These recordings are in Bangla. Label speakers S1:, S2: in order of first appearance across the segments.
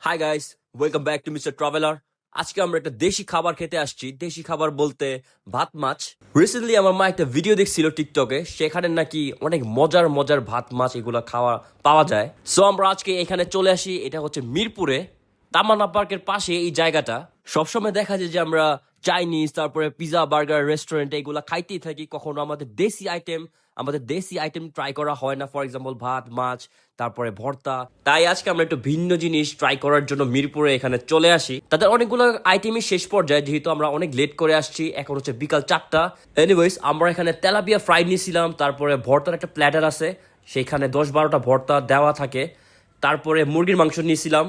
S1: Hi guys, welcome back to mister traveller. আজকে আমরা একটা দেশি খাবার খেতে আসছি। দেশি খাবার বলতে ভাত মাছ। রিসেন্টলি আমার মা একটা ভিডিও দেখছিল টিকটকে, সেখানে নাকি অনেক মজার মজার ভাত মাছ এগুলা খাওয়া পাওয়া যায়। সো আমরা আজকে এখানে চলে আসি। এটা হচ্ছে মিরপুরে তামান্না পার্কের পাশে এই জায়গাটা। সবসময় দেখা যায় যে আমরা চাইনিজ, তারপরে পিজা, বার্গার, রেস্টুরেন্ট এগুলা খাইতেই থাকি, কখনো আমাদের দেশি আইটেম ট্রাই করা হয় না। ফর এক্সাম্পল ভাত মাছ, তারপরে ভর্তা। তাই আজকে আমরা একটু ভিন্ন জিনিস ট্রাই করার জন্য মিরপুরে এখানে চলে আসি। তাদের অনেকগুলো আইটেমই শেষ পর্যায়ে, যেহেতু আমরা অনেক লেট করে আসছি। এখন হচ্ছে বিকাল 4টা। এনিওয়েজ, আমরা এখানে তেলাপিয়া ফ্রাই নিয়েছিলাম, তারপরে ভর্তার একটা প্ল্যাটার আছে, সেখানে 10-12টা ভর্তা দেওয়া থাকে। তারপরে মুরগির মাংস নিয়েছিলাম,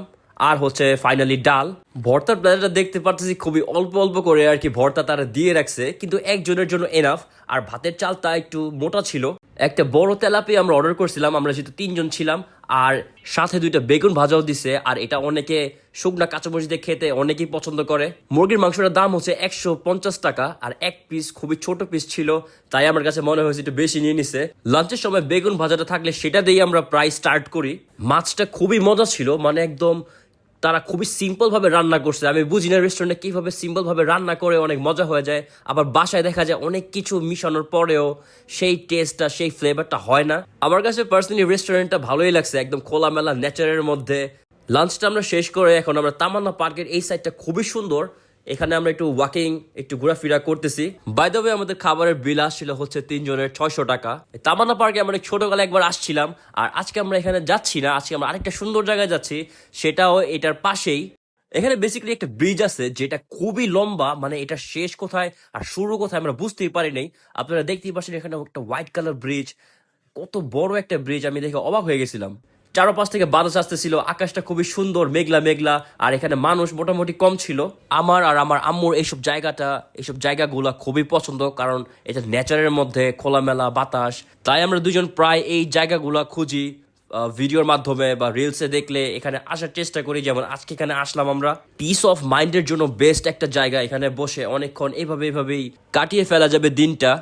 S1: আর হচ্ছে ফাইনালি ডাল। ভর্তার প্ল্যাটারটা দেখতে পারতেছি খুবই অল্প অল্প করে আর কি ভর্তা তারা দিয়ে রাখছে, কিন্তু একজনের জন্য এনাফ। আর ভাতের চালটা একটু মোটা ছিল। একটা বড় তেলাপি আমরা অর্ডার করছিলাম, আমরা যেহেতু 3 জন ছিলাম। আর সাথে 2টা বেগুন ভাজাও দিছে। আর এটা অনেকে শুকনা কাঁচামরিচ দিয়ে খেতে অনেকেই পছন্দ করে। মুরগির মাংসটার দাম হচ্ছে 150 টাকা, আর এক পিস খুবই ছোট পিস ছিল, তাই আমার কাছে মনে হয়েছে একটু বেশি নিয়ে নিছে। লাঞ্চের সময় বেগুন ভাজাটা থাকলে সেটা দিয়ে আমরা প্রায় স্টার্ট করি। মাছটা খুবই মজা ছিল, মানে একদম তারা খুবই সিম্পল ভাবে রান্না করছে। আমি বুঝি না রেস্টুরেন্টে কিভাবে সিম্পল ভাবে রান্না করে অনেক মজা হয়ে যায়, আবার বাসায় দেখা যায় অনেক কিছু মিশানোর পরেও সেই টেস্টটা, সেই ফ্লেভারটা হয় না। আমার কাছে পার্সোনালি রেস্টুরেন্টটা ভালোই লাগছে, একদম খোলামেলা নেচারের মধ্যে। লাঞ্চটা আমরা শেষ করে এখন আমরা তামান্না পার্কের এই সাইডটা খুবই সুন্দর, এখানে আমরা একটু ওয়াকিং, একটু ঘোরাফেরা করতেছি। বাই দ্য ওয়ে, আমাদের খাবারের বিল আসছিল হচ্ছে 3 জনের 600 টাকা। তামান্না পার্কে আমরা ছোটবেলায় একবার আসছিলাম, আর আজকে আমরা এখানে যাচ্ছি না, আজকে আমরা আরেকটা সুন্দর জায়গায় যাচ্ছি, সেটাও এটার পাশেই। এখানে বেসিক্যালি একটা ব্রিজ আছে যেটা খুবই লম্বা, মানে এটা শেষ কোথায় আর শুরু কোথায় আমরা বুঝতেই পারি নাই। আপনারা দেখতেই পাচ্ছেন এখানে একটা হোয়াইট কালার ব্রিজ, কত বড় একটা ব্রিজ, আমি দেখে অবাক হয়ে গেছিলাম। চারপাশ থেকে বাতাস আসতেছিল, আকাশটা খুবই সুন্দর, মেঘলা মেঘলা। আর এখানে মানুষ মোটামুটি কম ছিল। আমার আর আমার আম্মুর এইসব জায়গাগুলা খুবই পছন্দ, কারণ এটা নেচারের মধ্যে খোলামেলা বাতাস। তাই আমরা দুজন প্রায় এই জায়গাগুলা খুঁজি, ভিডিওর মাধ্যমে বা রিলসে দেখলে এখানে আসার চেষ্টা করি। যেমন আজকে এখানে আসলাম আমরা। পিস অফ মাইন্ডের জন্য বেস্ট একটা জায়গা, এখানে বসে অনেকক্ষণ এভাবেই কাটিয়ে ফেলা যাবে দিনটা।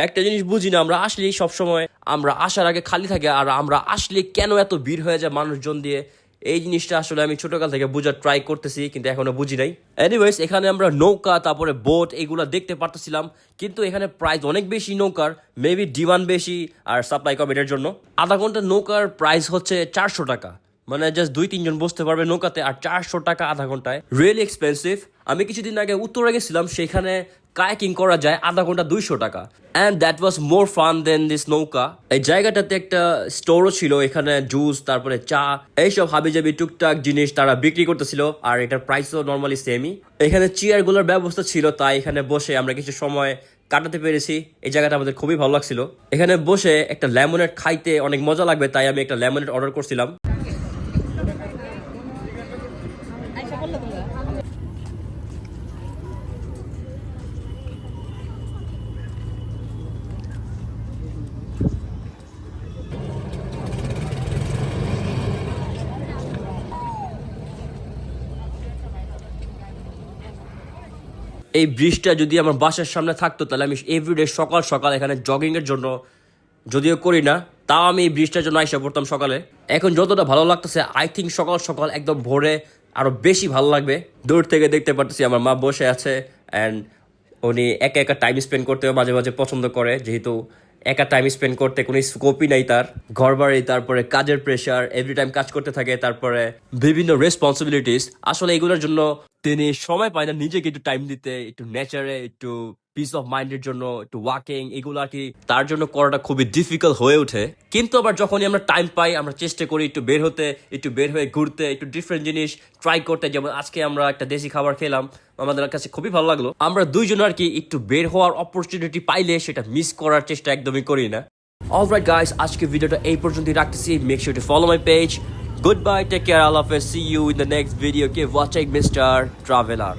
S1: একটা জিনিস বুঝি না, আমরা আসলেই সবসময় আমরা আসার আগে খালি থাকে, আর আমরা আসলে কেন এত ভিড় হয়ে যায় মানুষজন দিয়ে, এই জিনিসটা আসলে আমি ছোটকাল থেকে বোঝার ট্রাই করতেছি, কিন্তু এখনো বুঝি নাই। এনিওয়েজ, এখানে আমরা নৌকা, তারপরে বোট এগুলো দেখতে পারতেছিলাম, কিন্তু এখানে প্রাইস অনেক বেশি নৌকার, মেবি ডিমান্ড বেশি আর সাপ্লাই কম এটার জন্য। আধা ঘন্টা নৌকার প্রাইস হচ্ছে 400 টাকা, মানে জাস্ট 2-3 জন বসতে পারবে নৌকাতে, আর 400 টাকা আধা ঘন্টায়, রিয়েলি এক্সপেন্সিভ। আমি কিছুদিন আগে উত্তরে গেছিলাম, সেখানে কায়াকিং করা যায় আধা ঘন্টা 200 টাকা, and that was more fun than this নৌকা। এই জায়গাটাতে একটা স্টোরও ছিল, এখানে জুস, তারপরে চা, এইসব হাবিজাবি টুকটাক জিনিস তারা বিক্রি করতেছিল, আর এটার প্রাইসও নর্মালি সেমই। এখানে চেয়ারগুলোর ব্যবস্থা ছিল, তাই এখানে বসে আমরা কিছু সময় কাটাতে পেরেছি। এই জায়গাটা আমাদের খুবই ভালো লাগছিল। এখানে বসে একটা লেমনেড খাইতে অনেক মজা লাগবে, তাই আমি একটা লেমনেড অর্ডার করছিলাম। এই ব্রিজটা যদি আমার বাসার সামনে থাকতো, তাহলে আমি এভরিডে সকাল সকাল এখানে জগিংয়ের জন্য, যদিও করি না, তাও আমি এই ব্রিজটার জন্য আইসা পড়তাম সকালে। এখন যতটা ভালো লাগতেছে, আই থিঙ্ক সকাল সকাল একদম ভোরে আরো বেশি ভালো লাগবে। দূর থেকে দেখতে পারতেছি আমার মা বসে আছে, অ্যান্ড উনি একা একা টাইম স্পেন্ড করতেও মাঝে মাঝে পছন্দ করে, যেহেতু একা টাইম স্পেন্ড করতে কোনো স্কোপই নাই তার। ঘর বাড়ি, তারপরে কাজের প্রেশার, এভরি টাইম কাজ করতে থাকে, তারপরে বিভিন্ন রেসপন্সিবিলিটিস, আসলে এগুলোর জন্য তিনি সময় পায় না নিজেকে একটু টাইম দিতে, একটু নেচারে, একটু পিস অফ মাইন্ডের জন্য, একটু ওয়াকিং, এগুলো আর কি তার জন্য করাটা খুবই ডিফিকাল্ট হয়ে ওঠে। কিন্তু আবার যখনই আমরা টাইম পাই, আমরা চেষ্টা করি একটু বের হতে, একটু বের হয়ে ঘুরতে, একটু ডিফারেন্ট জিনিস ট্রাই করতে। যেমন আজকে আমরা একটা দেশি খাবার খেলাম, আমাদের কাছে খুবই ভালো লাগলো। আমরা দুইজন আর কি একটু বের হওয়ার অপরচুনিটি পাইলে সেটা মিস করার চেষ্টা একদমই করি না। অলরাইট গাইস, আজকে ভিডিওটা এই পর্যন্তই রাখতেছি। Make sure to follow my page. Goodbye, take care, Allah Hafiz, see you in the next video. Keep watching Mr. Traveler.